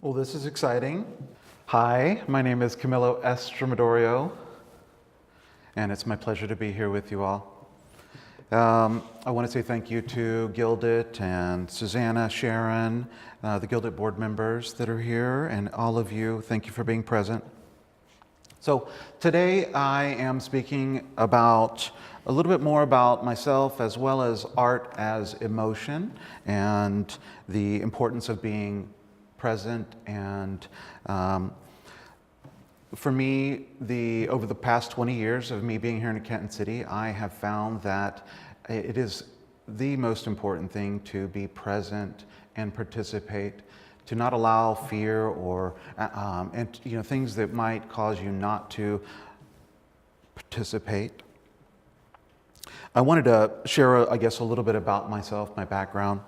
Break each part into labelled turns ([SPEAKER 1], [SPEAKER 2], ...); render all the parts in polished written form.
[SPEAKER 1] Well, this is exciting. Hi, my name is Camilo Estremadoiro, and it's my pleasure to be here with you all. I want to say thank you to GuildIT and Susanna, Sharon, the GuildIT board members that are here, and all of you. Thank you for being present. So today I am speaking about a little bit more about myself as well as art as emotion and the importance of being present. And for me, over the past 20 years of me being here in Canton City, I have found that it is the most important thing to be present and participate, to not allow fear or things that might cause you not to participate. I wanted to share, I guess, a little bit about myself, my background.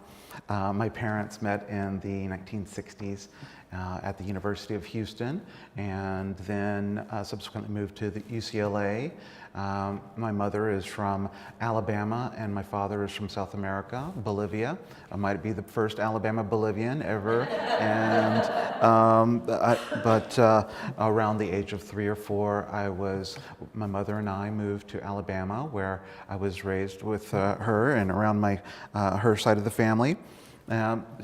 [SPEAKER 1] My parents met in the 1960s at the University of Houston, and then subsequently moved to the UCLA. My mother is from Alabama, and my father is from South America, Bolivia. I might be the first Alabama Bolivian ever, and but around the age of 3 or 4, my mother and I moved to Alabama, where I was raised with her and around her side of the family.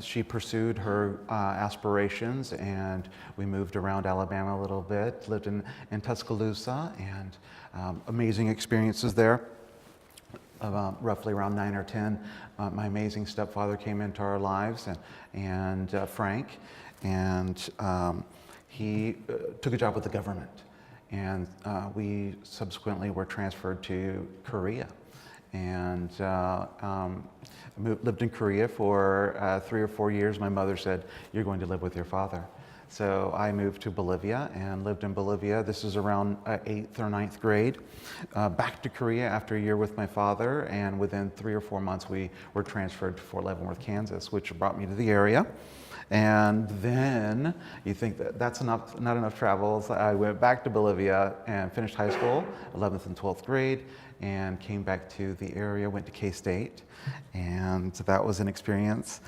[SPEAKER 1] She pursued her aspirations, and we moved around Alabama a little bit, lived in Tuscaloosa, and amazing experiences there. Roughly around 9 or 10, my amazing stepfather came into our lives, and Frank, and he took a job with the government, and we subsequently were transferred to Korea. And lived in Korea for 3 or 4 years. My mother said, "You're going to live with your father." So I moved to Bolivia and lived in Bolivia. This is around 8th or 9th grade. Back to Korea after a year with my father, and within 3 or 4 months we were transferred to Fort Leavenworth, Kansas, which brought me to the area. And then you think that's not enough travel. So I went back to Bolivia and finished high school, 11th and 12th grade, and came back to the area, went to K-State, and that was an experience.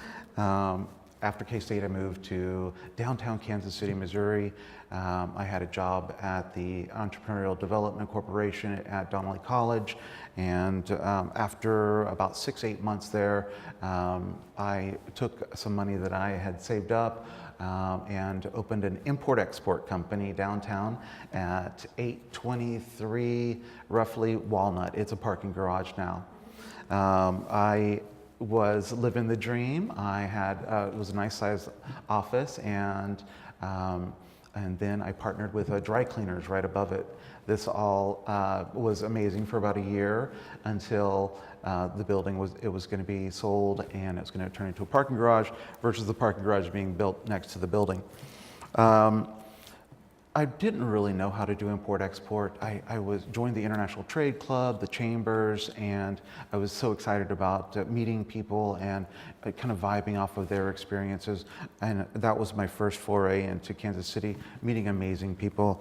[SPEAKER 1] After K-State, I moved to downtown Kansas City, Missouri. I had a job at the Entrepreneurial Development Corporation at Donnelly College, and after about 6-8 months there, I took some money that I had saved up and opened an import-export company downtown at 823 roughly Walnut. It's a parking garage now. I was living the dream. I had it was a nice sized office, and then I partnered with dry cleaners right above it. This all was amazing for about a year until the building was going to be sold, and it was going to turn into a parking garage versus the parking garage being built next to the building. I didn't really know how to do import-export. I joined the International Trade Club, the chambers, and I was so excited about meeting people and kind of vibing off of their experiences. And that was my first foray into Kansas City, meeting amazing people.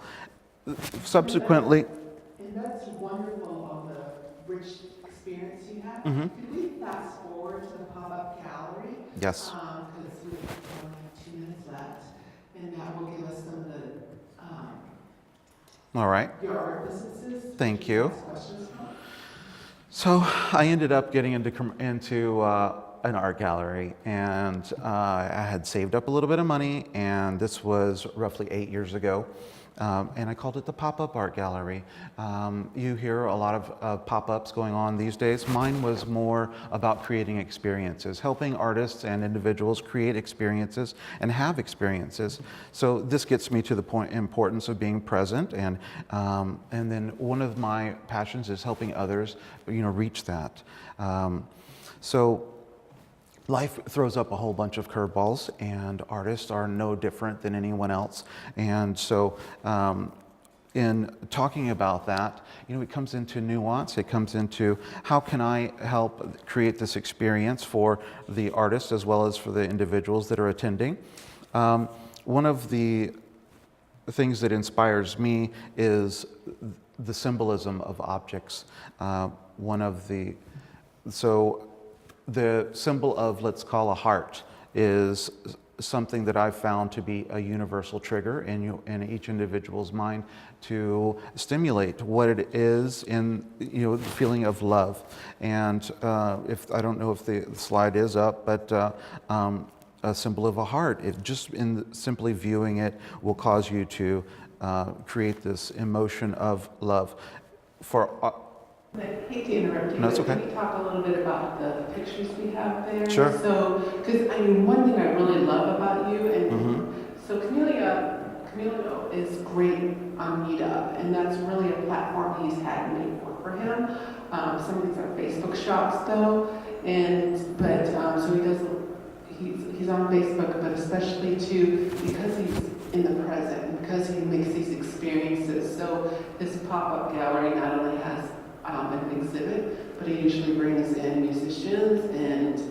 [SPEAKER 1] Subsequently,
[SPEAKER 2] and that's wonderful on the rich experience you had.
[SPEAKER 1] Mm-hmm.
[SPEAKER 2] Could we fast forward to the pop-up gallery?
[SPEAKER 1] Yes.
[SPEAKER 2] Because we only have 2 minutes left, and that will give us some of the
[SPEAKER 1] All right.
[SPEAKER 2] your art businesses.
[SPEAKER 1] Thank you.
[SPEAKER 2] Questions from?
[SPEAKER 1] So I ended up getting into an art gallery, and I had saved up a little bit of money, and this was roughly 8 years ago. And I called it the Pop-Up Art Gallery. You hear a lot of pop-ups going on these days. Mine was more about creating experiences, helping artists and individuals create experiences and have experiences. So this gets me to the importance of being present, and then one of my passions is helping others, reach that. So life throws up a whole bunch of curveballs, and artists are no different than anyone else. And so in talking about that, it comes into nuance. It comes into how can I help create this experience for the artists as well as for the individuals that are attending. One of the things that inspires me is the symbolism of objects. The symbol of, let's call, a heart is something that I've found to be a universal trigger in each individual's mind to stimulate what it is in, the feeling of love. And if I don't know if the slide is up, but a symbol of a heart, it just in simply viewing it will cause you to create this emotion of love.
[SPEAKER 2] I hate to interrupt you,
[SPEAKER 1] No, it's
[SPEAKER 2] but
[SPEAKER 1] okay.
[SPEAKER 2] can you talk a little bit about the pictures we have there?
[SPEAKER 1] Sure.
[SPEAKER 2] So, because one thing I really love about you, and so Camilo is great on Meetup, and that's really a platform he's had made work for him. Some of these are Facebook shops though, so he does. He's on Facebook, but especially too because he's in the present and because he makes these experiences. So this pop-up gallery not only has an exhibit, but he usually brings in musicians and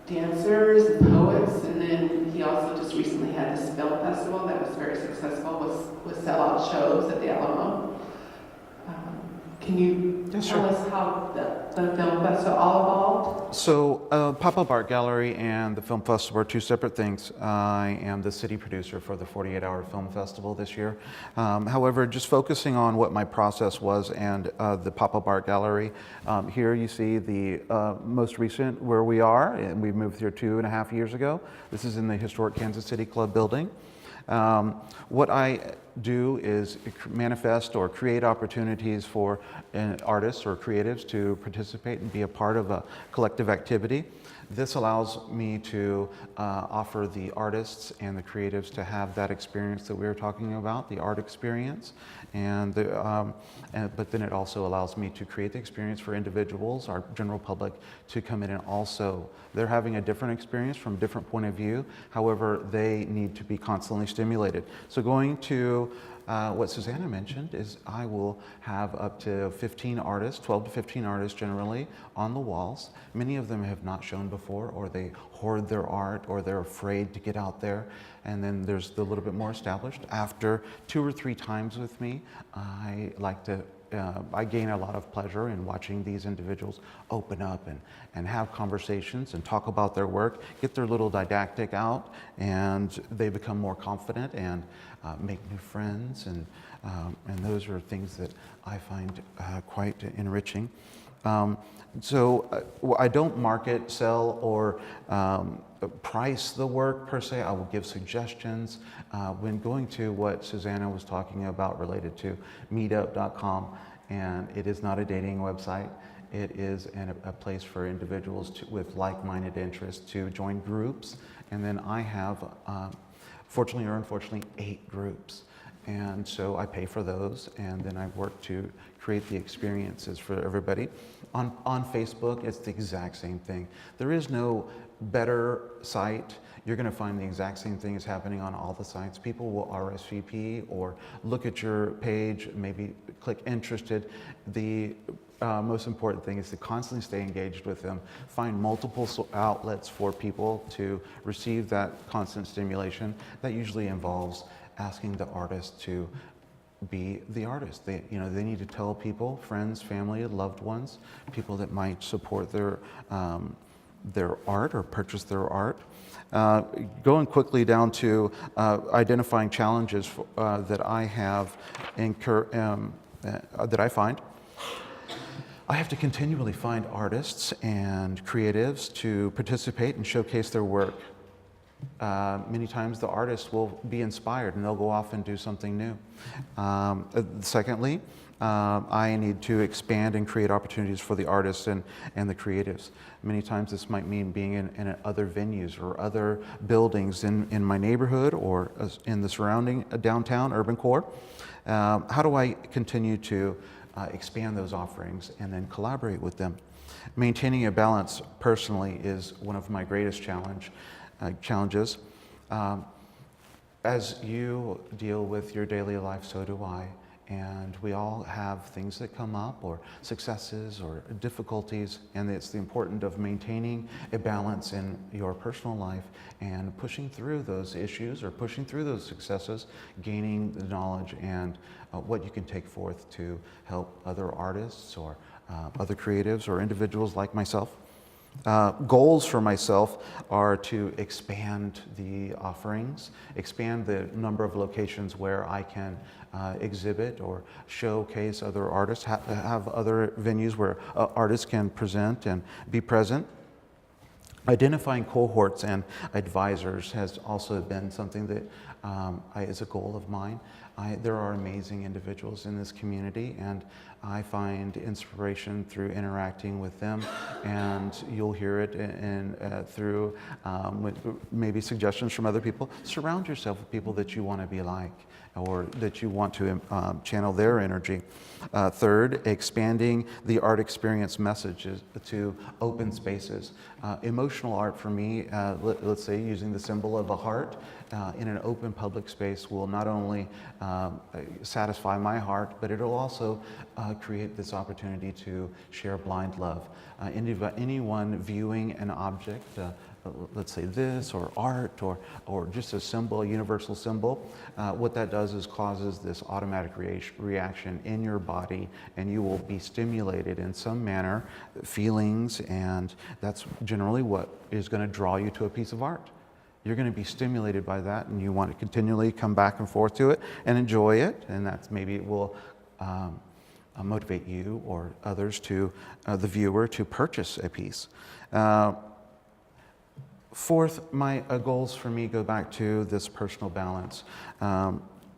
[SPEAKER 2] dancers and poets, and then he also just recently had this film festival that was very successful with sellout shows at the Alamo. Can you tell us how the film festival all evolved?
[SPEAKER 1] So Pop-Up Art Gallery and the Film Festival are two separate things. I am the city producer for the 48-hour film festival this year. However, just focusing on what my process was and the Pop-Up Art Gallery, here you see the most recent where we are, and we moved here 2.5 years ago. This is in the historic Kansas City Club building. What I do is manifest or create opportunities for artists or creatives to participate and be a part of a collective activity. This allows me to offer the artists and the creatives to have that experience that we were talking about, the art experience, but then it also allows me to create the experience for individuals, our general public, to come in and also, they're having a different experience from a different point of view. However, they need to be constantly stimulated. So going to what Susanna mentioned is I will have up to 15 artists, 12 to 15 artists generally, on the walls. Many of them have not shown before, or they hoard their art, or they're afraid to get out there. And then there's the little bit more established. After 2 or 3 times with me, I gain a lot of pleasure in watching these individuals open up and have conversations and talk about their work, get their little didactic out, and they become more confident and make new friends, and those are things that I find quite enriching. So I don't market, sell, or price the work per se. I will give suggestions. When going to what Susanna was talking about related to meetup.com, and it is not a dating website. It is a place for individuals with like-minded interests to join groups. And then I have, fortunately or unfortunately, 8 groups. And so I pay for those, and then I work to create the experiences for everybody. On Facebook, it's the exact same thing. There is no better site. You're going to find the exact same thing is happening on all the sites. People will RSVP or look at your page, maybe click interested. The most important thing is to constantly stay engaged with them. Find multiple outlets for people to receive that constant stimulation. That usually involves asking the artist to be the artist. They need to tell people, friends, family, loved ones, people that might support their art or purchase their art. Going quickly down to identifying challenges that I have that I find. I have to continually find artists and creatives to participate and showcase their work. Many times the artist will be inspired and they'll go off and do something new. Secondly, I need to expand and create opportunities for the artists and the creatives. Many times this might mean being in other venues or other buildings in my neighborhood or in the surrounding downtown urban core. How do I continue to expand those offerings and then collaborate with them? Maintaining a balance personally is one of my greatest challenges. As you deal with your daily life, so do I. And we all have things that come up, or successes or difficulties, and it's the importance of maintaining a balance in your personal life and pushing through those issues or pushing through those successes, gaining the knowledge and what you can take forth to help other artists or other creatives or individuals like myself. Goals for myself are to expand the offerings, expand the number of locations where I can exhibit or showcase other artists, have other venues where artists can present and be present. Identifying cohorts and advisors has also been something that is a goal of mine. There are amazing individuals in this community, and I find inspiration through interacting with them, and you'll hear it through maybe suggestions from other people. Surround yourself with people that you want to be like, or that you want to channel their energy. Third, expanding the art experience messages to open spaces. Emotional art for me, let's say using the symbol of a heart in an open public space, will not only satisfy my heart, but it'll also create this opportunity to share blind love. Anyone viewing an object, let's say this, or art, or just a symbol, a universal symbol, what that does is causes this automatic reaction in your body, and you will be stimulated in some manner, feelings, and that's generally what is going to draw you to a piece of art. You're going to be stimulated by that, and you want to continually come back and forth to it and enjoy it, and that's maybe it will motivate you or others to the viewer to purchase a piece. Fourth, my goals for me go back to this personal balance.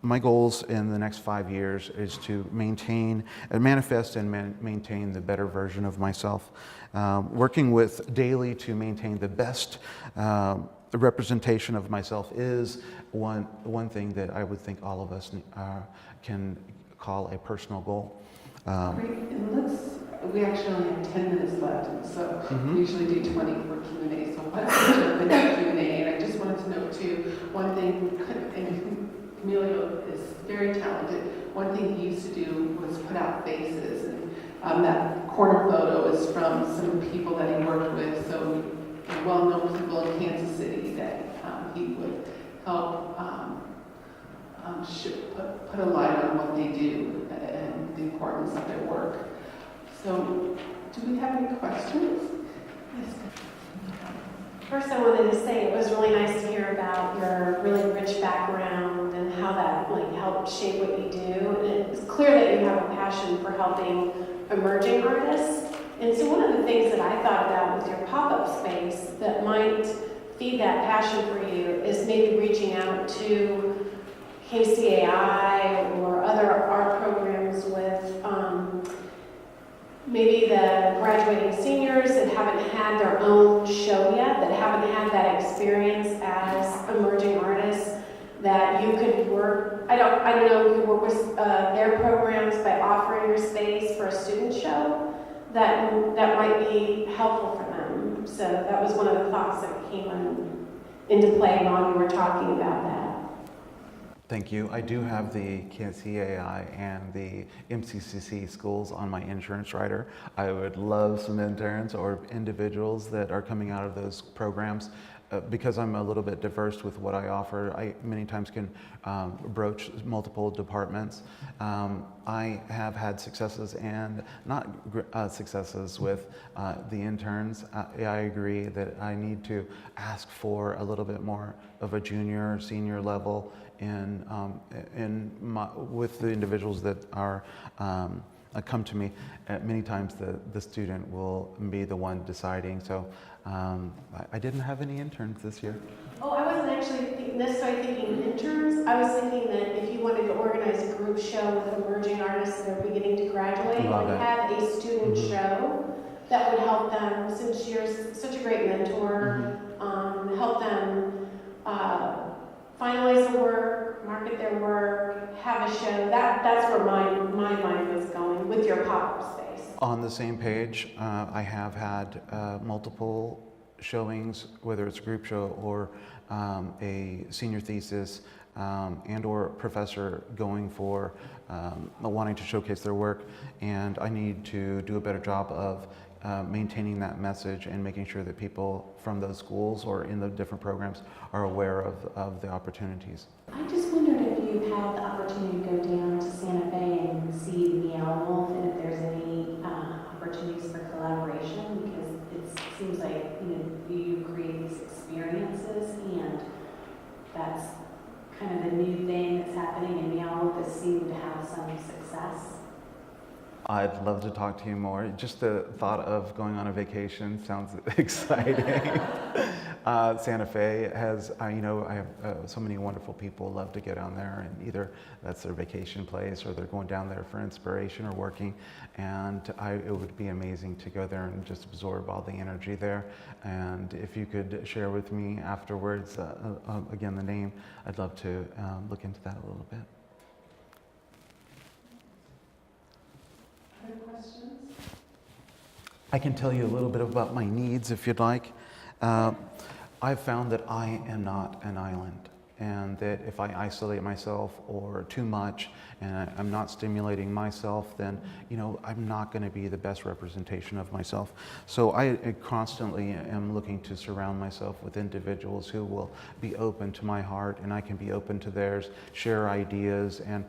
[SPEAKER 1] My goals in the next 5 years is to manifest and maintain the better version of myself. Working with daily to maintain the best representation of myself is one thing that I would think all of us can call a personal goal.
[SPEAKER 2] Great, and we actually only have 10 minutes left, so we usually do 20 for Q&A, so let's jump into Q&A. And I just wanted to note too, one thing, and Camilo is very talented, one thing he used to do was put out faces, and that corner photo is from some people that he worked with, so well-known people in Kansas City that he would help put a light on what they do and the importance of their work. So, do we have any questions? Yes.
[SPEAKER 3] First, I wanted to say it was really nice to hear about your really rich background and how that helped shape what you do. And it's clear that you have a passion for helping emerging artists. And so one of the things that I thought about with your pop-up space that might feed that passion for you is maybe reaching out to KCAI or other art programs with maybe the graduating seniors that haven't had their own show yet, that haven't had that experience as emerging artists, that you could work, I don't know, you could work with their programs by offering your space for a student show that might be helpful for them. So that was one of the thoughts that came into play while you were talking about that.
[SPEAKER 1] Thank you. I do have the KCAI and the MCCC schools on my insurance rider. I would love some interns or individuals that are coming out of those programs. Because I'm a little bit diverse with what I offer, I many times can broach multiple departments. I have had successes and not successes with the interns. I agree that I need to ask for a little bit more of a junior or senior level with the individuals that are come to me. Many times the student will be the one deciding. So I didn't have any interns this year.
[SPEAKER 3] Oh, I wasn't actually necessarily thinking interns. I was thinking that if you wanted to organize a group show with emerging artists that are beginning to graduate, or have a student show that would help them, since you're such a great mentor, help them finalize their work, market their work, have a show. That's where my mind was going with your pop-up space.
[SPEAKER 1] On the same page, I have had multiple showings, whether it's a group show or a senior thesis and or professor going for wanting to showcase their work, and I need to do a better job of maintaining that message and making sure that people from those schools or in the different programs are aware of the opportunities.
[SPEAKER 4] I just wondered if you had the opportunity to go down to Santa Fe and see the Owl Wolf, and if there's any opportunities for collaboration, because it seems like, you create these experiences, and that's kind of the new thing that's happening, and now this seem to have some success.
[SPEAKER 1] I'd love to talk to you more. Just the thought of going on a vacation sounds exciting. Santa Fe has, I have so many wonderful people love to get down there, and either that's their vacation place or they're going down there for inspiration or working. And it would be amazing to go there and just absorb all the energy there. And if you could share with me afterwards, again, the name, I'd love to look into that a little bit.
[SPEAKER 2] Other questions?
[SPEAKER 1] I can tell you a little bit about my needs if you'd like. I've found that I am not an island, and that if I isolate myself or too much and I'm not stimulating myself, then I'm not going to be the best representation of myself. So I constantly am looking to surround myself with individuals who will be open to my heart and I can be open to theirs, share ideas, and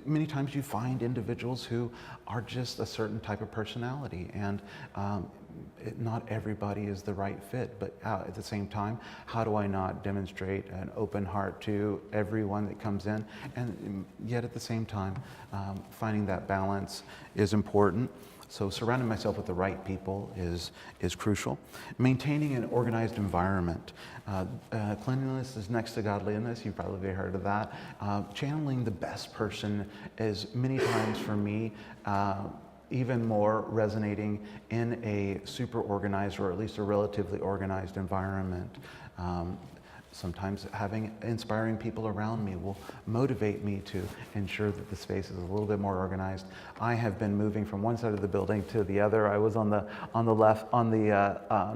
[SPEAKER 1] many times you find individuals who are just a certain type of personality, and not everybody is the right fit, but at the same time, how do I not demonstrate an open heart to everyone that comes in, and yet at the same time, finding that balance is important. So surrounding myself with the right people is crucial. Maintaining an organized environment. Cleanliness is next to godliness. You've probably heard of that. Channeling the best person is many times for me even more resonating in a super organized, or at least a relatively organized environment. Sometimes having inspiring people around me will motivate me to ensure that the space is a little bit more organized. I have been moving from one side of the building to the other. I was on the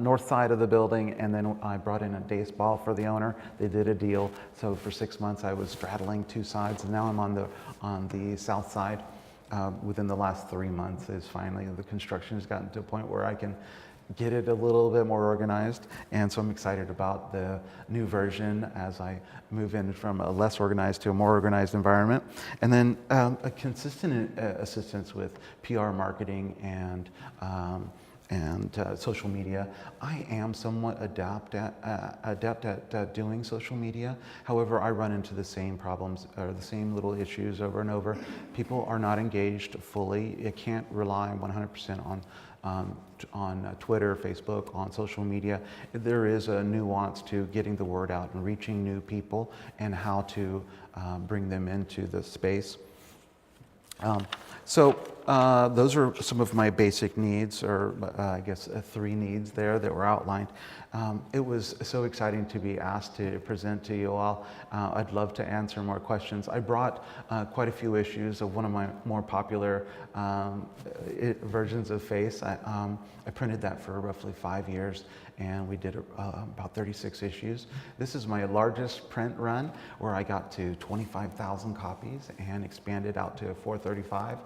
[SPEAKER 1] north side of the building, and then I brought in a baseball for the owner. They did a deal. So for 6 months I was straddling two sides, and now I'm on the south side. Within the last 3 months is finally the construction has gotten to a point where I can get it a little bit more organized, and so I'm excited about the new version as I move in from a less organized to a more organized environment. And then a consistent assistance with PR marketing and social media. I am somewhat adept at doing social media. However, I run into the same problems or the same little issues over and over. People are not engaged fully. You can't rely 100% on Twitter, Facebook, on social media. There is a nuance to getting the word out and reaching new people and how to bring them into the space. So those are some of my basic needs, or I guess 3 needs there that were outlined. It was so exciting to be asked to present to you all. I'd love to answer more questions. I brought quite a few issues of one of my more popular versions of Face. I printed that for roughly 5 years, and we did about 36 issues. This is my largest print run, where I got to 25,000 copies and expanded out to 435.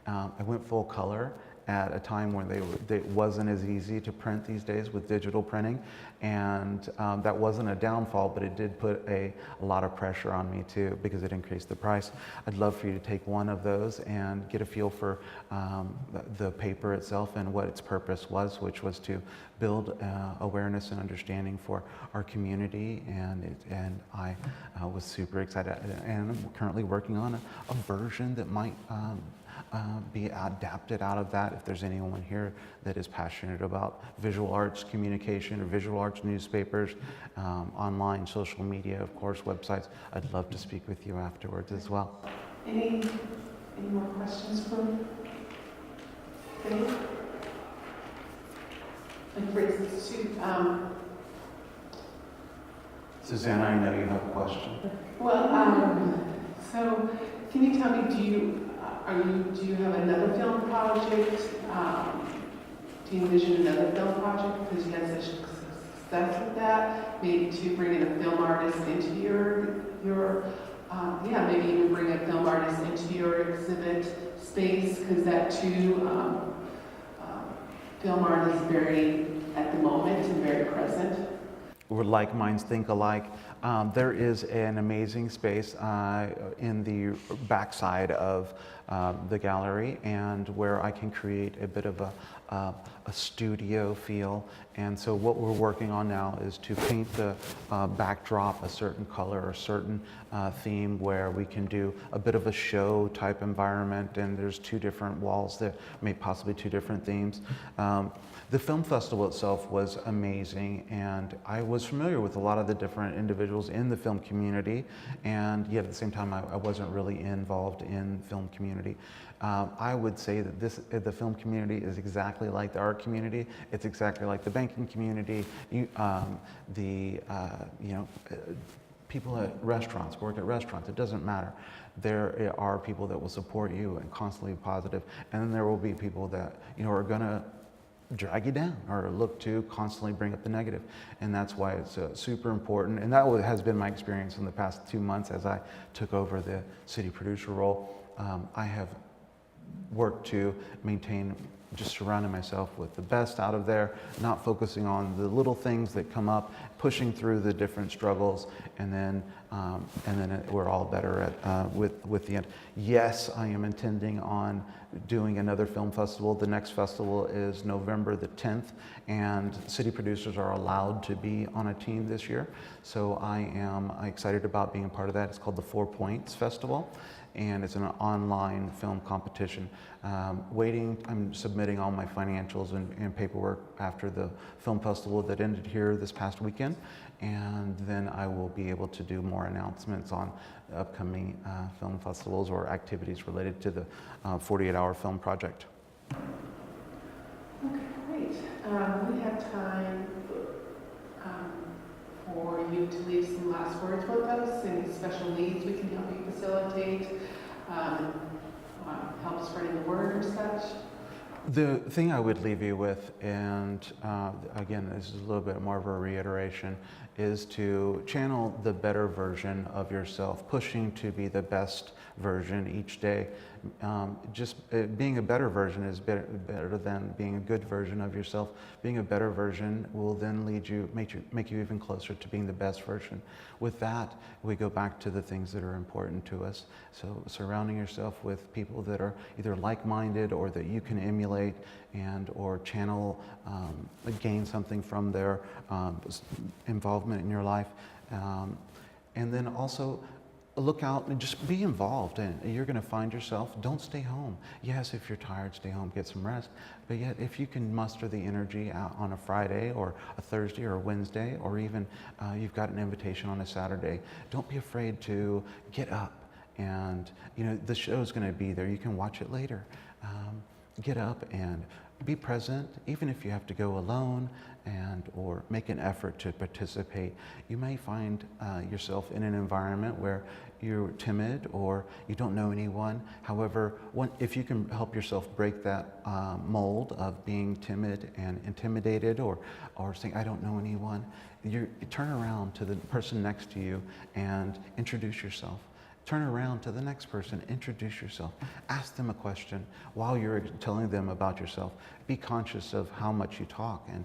[SPEAKER 1] I went full color at a time when it wasn't as easy to print these days with digital printing, and that wasn't a downfall, but it did put a lot of pressure on me too, because it increased the price. I'd love for you to take one of those and get a feel for the paper itself and what its purpose was, which was to build awareness and understanding for our community, and I was super excited, and I'm currently working on a version that might be adapted out of that. If there's anyone here that is passionate about visual arts communication or visual arts newspapers, online, social media, of course, websites, I'd love to speak with you afterwards as well.
[SPEAKER 2] Any more questions from Dave? Like, for instance,
[SPEAKER 1] Susanna, I know you have a question.
[SPEAKER 2] well, so can you tell me, do you have another film project? Do you envision another film project because you had such success with that? Maybe to bring in a film artist into your maybe even bring a film artist into your exhibit space, because that too, film art is very, at the moment, and very present.
[SPEAKER 1] Where like minds think alike. There is an amazing space in the backside of the gallery, and where I can create a bit of a studio feel. And so what we're working on now is to paint the backdrop a certain color or certain theme, where we can do a bit of a show type environment, and there's 2 different walls that may possibly 2 different themes. The film festival itself was amazing, and I was familiar with a lot of the different individuals in the film community, and yet at the same time I wasn't really involved in film community. I would say that the film community is exactly like the art community. It's exactly like the banking community. People at restaurants, work at restaurants, it doesn't matter. There are people that will support you and constantly positive, and then there will be people that are gonna drag you down or look to constantly bring up the negative. And that's why it's super important. And that has been my experience in the past 2 months as I took over the city producer role. I have worked to maintain, just surrounding myself with the best out of there, not focusing on the little things that come up, pushing through the different struggles, and then we're all better at with the end. Yes, I am intending on doing another film festival. The next festival is November the 10th, and city producers are allowed to be on a team this year. So I am excited about being a part of that. It's called the 4 Points Festival, and it's an online film competition. I'm submitting all my financials and paperwork after the film festival that ended here this past weekend, and then I will be able to do more announcements on upcoming film festivals or activities related to the 48-hour film project.
[SPEAKER 2] Okay, great. We have time for you to leave some last words with us. Any special needs we can help you facilitate, help spreading the word or such?
[SPEAKER 1] The thing I would leave you with, and again, this is a little bit more of a reiteration, is to channel the better version of yourself, pushing to be the best version each day. Being a better version is better than being a good version of yourself. Being a better version will then make you even closer to being the best version. With that, we go back to the things that are important to us. So surrounding yourself with people that are either like-minded or that you can emulate or channel, gain something from their involvement in your life. And then also look out and just be involved, and you're going to find yourself. Don't stay home. Yes, if you're tired, stay home, get some rest. But yet, if you can muster the energy out on a Friday or a Thursday or a Wednesday, or even you've got an invitation on a Saturday, don't be afraid to get up. And the show's going to be there. You can watch it later. Get up and be present, even if you have to go alone or make an effort to participate. You may find yourself in an environment where you're timid or you don't know anyone. However, if you can help yourself break that mold of being timid and intimidated or saying, I don't know anyone, you turn around to the person next to you and introduce yourself. Turn around to the next person, introduce yourself, ask them a question while you're telling them about yourself. Be conscious of how much you talk, and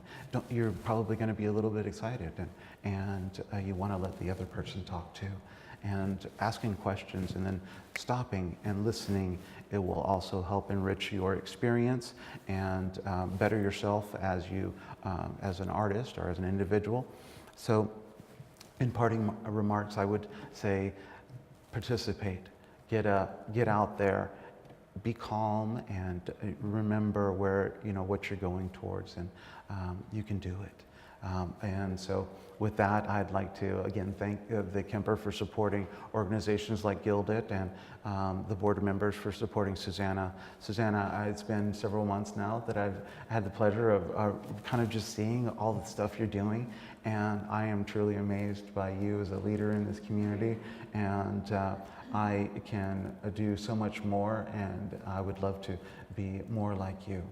[SPEAKER 1] you're probably going to be a little bit excited, and you want to let the other person talk too. And asking questions and then stopping and listening, it will also help enrich your experience and better yourself as an artist or as an individual. So in parting remarks, I would say, participate, get out there, be calm, and remember what you're going towards, and you can do it. And so with that, I'd like to again thank the Kemper for supporting organizations like GuildIT, and the board members for supporting Susanna. Susanna, it's been several months now that I've had the pleasure of kind of just seeing all the stuff you're doing, and I am truly amazed by you as a leader in this community, and I can do so much more, and I would love to be more like you.